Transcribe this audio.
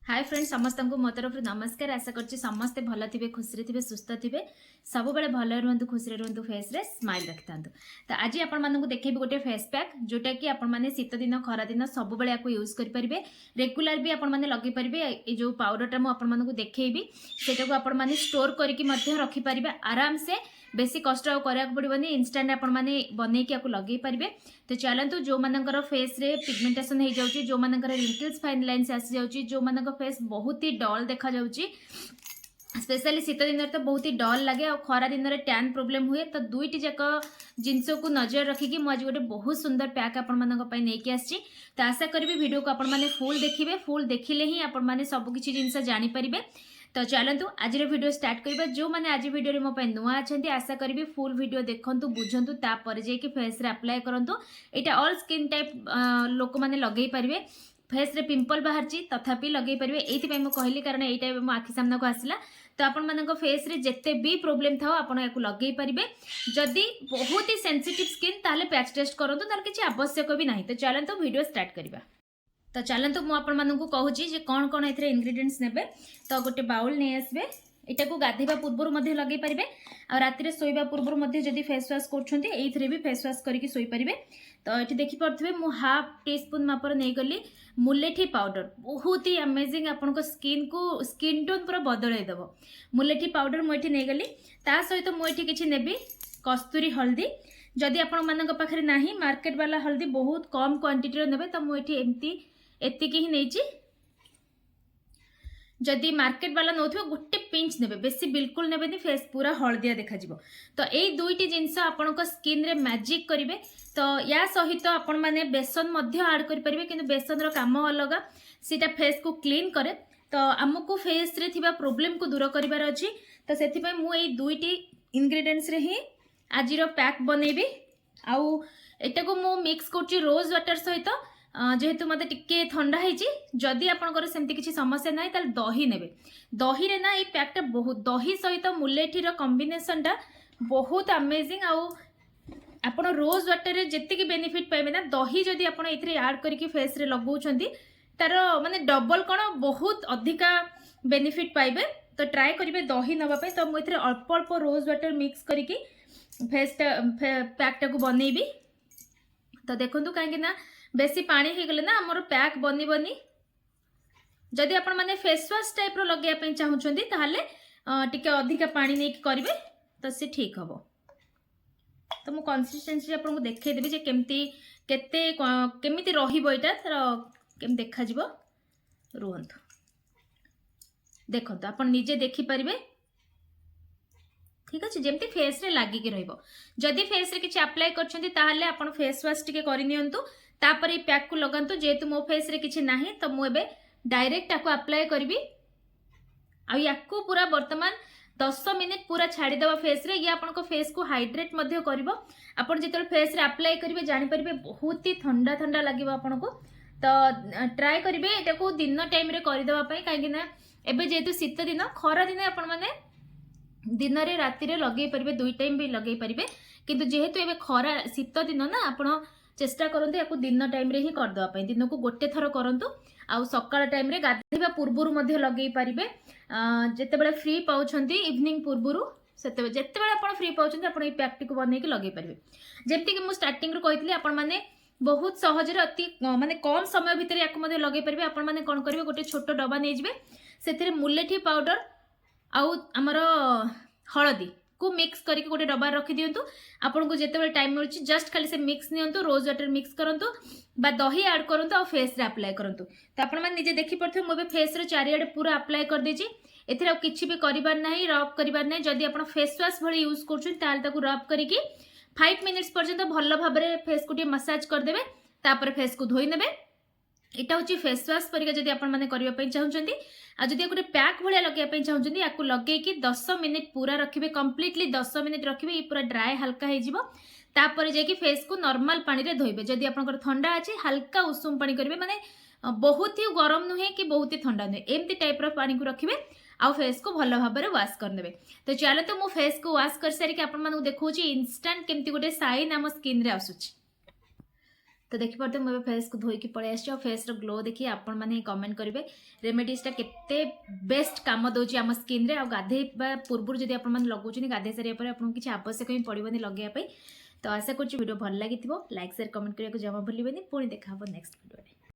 Hi friends समस्त को मो तरफ नमस्कार। आशा करछि समस्ते भल थे खुशी थे सुस्थ थे सब बेले भल रुहतु खुशी रुहतु फेस रे स्माइल रखि तो आज आपण मानक देखिए गोटे फेस पैक जोटा कि आपण मैंने शीत दिन खरा दिन सब बेले यूज करेंगे रेगुलर भी आपण मैंने लगे पारे। ये जो पाउडरटा मुझे देखी सेटा को मैंने स्टोर करके रखिपारे आराम से बेसी कष्ट करा पड़ोनी इनस्टाट आपण मैंने बनईकी लगे पारे। तो चलतु जो मानकर फेस रे पिगमेंटेशन हो जाउची जो मानकर रिंकल्स फाइन लाइन्स आसी जाउची जो मानक फेस बहुत ही डल देखा जाउची स्पेशली शीत दिन तो बहुत ही डल लगे और खरा दिन में टैन प्रोब्लेम हुए। तो दुईटी जाक जिनस को नजर रखिकी मुझे गोटे बहुत सुंदर पैक आपण नहीं आसी। तो आशा करी वीडियो को आपण मैंने फुल देखिए फुल देखिले ही आपण मैंने सबकि जिनस जानीपारे। तो चलतु आज वीडियो स्टार्ट करबा। जो मैंने आज वीडियो मो नुआ अच्छा आशा करी फुल वीडियो देखंतु बुझंतु तापर जाके फेस रे अप्लाई करंतु। एटा ऑल स्किन टाइप लोक माने लगेई पारिबे। फेस रे पिंपल बाहरची तथापि लगेई पारिबे एथि मु कहली कारण एटा मो आखि सामना को आसिला। तो आपण मानक फेस रे जेते भी प्रॉब्लम थाओ आपण याकु लगेई पारिबे। जदी बहुत ही सेंसिटिव स्किन ताले पैच टेस्ट करंतु तार किछि आवश्यक भी नाही। तो चलंतु वीडियो स्टार्ट करबा। तो चलतु मुझे कहूँ कौन कौन ए इंग्रेडिएंट्स नेबे। तो गोटे बाउल नहीं आसबे यहाँ को गाधेवा पूर्व लगे पारे आ राति शोवा पूर्व जदि फेस वाश कर भी फेस वाश करके शोपारे। तो ये देखिपे मुझे हाफ टी स्पून मापर नहीं गली मुलेठी पाउडर बहुत ही अमेजिंग आपण स्किन टोन पूरा बदलईदेव। मुलेठी पाउडर मुझे नहीं गली ता सहित मुझे किसी नेबी कस्तूरी हल्दी जदि आपण मान पाखे ना मार्केट वाला हल्दी बहुत कम क्वांटिटी नेबे। तो मुझे एमती एतिकी ही नहीं जदि मार्केट वाला नौ गोटे पिंच ने बेसी बिल्कुल ने फेस पूरा हलदिया देखा। तो यही दुईटी जिनस आपण स्किन रे मैजिक करेंगे। तो या सहित आपण मैंने बेसन ऐड करेंगे कि बेसन रो काम अलग सीटा फेस को क्लीन करे। तो आमको फेस रे थिबा प्रॉब्लम को दूर करिवार अछि। तो सेति पय मु एई दुईटी इंग्रेडिएंट्स रे ही आज रो पैक बनैबी। आउ एटा को मु मिक्स करछि रोज वाटर सहित जेहेतु मत टिके ठंडा जदि आपंकर सेमती किसी समस्या ना ताल दही ने दही रे ना ये पैकटा बहुत दही सहित मुलेठीर कॉम्बिनेशन टा बहुत अमेजिंग। आपण रोज वाटर रे जेतिकी बेनिफिट पाइबे ना दही जदि आपण एथरे ऐड करके फेस रे लगाउछंती तार माने डबल कोन बहुत अधिका बेनिफिट पाइबे। तो ट्राई करिवे दही नबा पे। तो मु एथरे अल्प अल्प रोज वाटर मिक्स करके फेस पैकटा को बनैबी। तो देखंतु काहे ना बेसी पानी हो गले ना आमर पैक बनी बनी जदि आपण माने फेस वाश टाइप रो लगे पे चाहुचंदी ताहाले टिके अधिका पानी नै करिवे तो से ठीक हबो। तो मु कंसिस्टेंसी आपन को देखै देबी जे केमती केते केमिति रहिबो एटा तर केम देखा जिवो रुहंतु। देखंतु आपण निजे देखि परिबे ठीक अच्छे जमती फेस रे लागिकी रहिबो। जदि फेस रे किछि अप्लाई करछंती ताहाले आपण फेस वाश टिके करि नियंतु तापर ये पैक को लगांतु। जेहेतु मो फेस रे किछि नाही तो मु एबे डायरेक्ट आको अप्लाई करबी। आ याकू पूरा वर्तमान 10 मिनिट पूरा छाड़ी दबा फेस रे। ये आपन को फेस को हाइड्रेट मध्य करबो। आपन जेतल फेस रे अप्लाई करिवे जानि परिबे बहुत ही ठंडा ठंडा लागिबो आपन को। तो ट्राई करिवे एटा को दिन टाइम रे करि दबा पई काहे कि ना एबे जेहेतु शीत दिन खरा दिन आपन माने दिन रे राति रे लगे परिबे दुई टाइम भी लगे परिबे। किंतु जेहेतु एबे खरा शीत दिन ना आपण चेष्टा करंतु याकू दिन टाइम रे ही कर दवा पई। दिन को गोटे थर करंतु आउ सकाळ टाइम रे गाधेबा पूर्वरु मध्ये लगे पारिबे। जेते बेले फ्री पाउछंती इवनिंग पूर्वरु सेते जेते बेले आपण फ्री पाउछंती आपण ए पैक को बनै के लगे पारिबे। जेमति कि मु स्टार्टिंग रो कहितली आपण माने बहुत सहज रे अति माने कम समय भितर याकू मध्ये लगे पारिबे। आपण माने कोन करिवे गोटे छोट डबा नै जिवे सेतिरे मुलेठी पाउडर आउ हमर हळदी को मिक्स करके गोटे डब्बा रखी दिंतु। आपन को जिते टाइम मिलूँ जस्ट खाली से मिक्स नियंतु रोज वाटर मिक्स करंतु बा दही ऐड करंतु और फेस रे अप्लाई करंतु। तो आपण माने निजे देखि पड़थे मो फेस रे चारियाडे पूरा अप्लाई कर देछि। एथिरे आ किछि भी करिबार नाही रब करिबार नाही। जदि आपण फेस वाश भली यूज करछुन ताल ताकू रब करिकि 5 मिनिट्स पर्यंत भलो भाबरे फेस को टे मसाज कर देबे तापर फेस को धोई नेबे। एटा होची फेस वाश परिका जदि आपण माने करिबा पई चाहुचंती। आ जदि गोटे पैक भलिया लगे पई चाहुचंती याकू लगे कि 10 मिनिट पूरा रखिबे कंप्लीटली 10 मिनिट रखिबे। ये पूरा ड्राई हल्का हे जिवो तापर जाके फेस को नॉर्मल पानी रे धोइबे। जदि आपनकर ठंडा अछि हल्का उषुम पानी करिवे माने बहुत ही गरम नुहे कि बहुत ही ठंडा नुहे एमती टाइप रो पानी को रखिबे आ फेस को भलो भाबरे वॉश कर नेबे। तो चलो तो मो फेस को वॉश कर सारी कि आपण मानू देखौची इंस्टेंट केमती गोटे साइन हम स्किन रे आसुची। तो देखिपे मुझे फेस को धोईकी पलि आसी फेस ग्लो देखिए आपण मैंने कमेंट करेंगे रेमेडीजटा केते बेस्ट काम दौर आम स्किन रे गाधेवा पूर्व जब आप लगुच गाधे सारे आपको किसी आवश्यक ही पड़ोनी लगे तो आशा करूँ वीडियो भल लगी लाइक शेयर कमेंट करने को जमा भूलें पुणी देखा नेक्स्ट वीडियो।